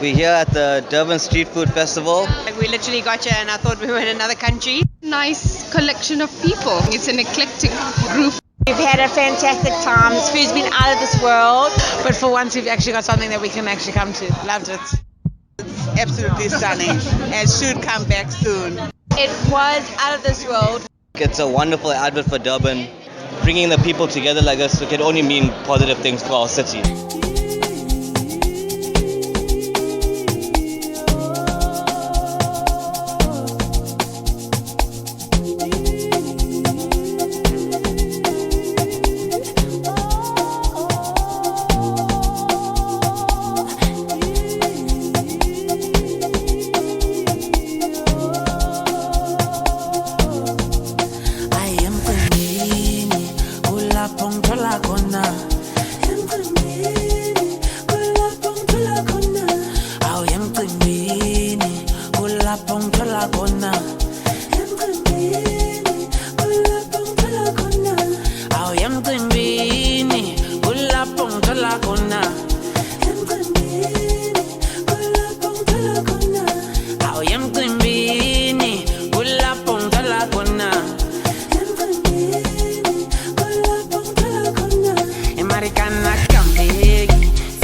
We're here at the Durban Street Food Festival. Like, we literally got here and I thought we were in another country. Nice collection of people. It's an eclectic group. We've had a fantastic time. This food's been out of this world. But for once, we've actually got something that we can actually come to. Loved it. It's absolutely stunning and should come back soon. It was out of this world. It's a wonderful advert for Durban. Bringing the people together like this can only mean positive things for our city.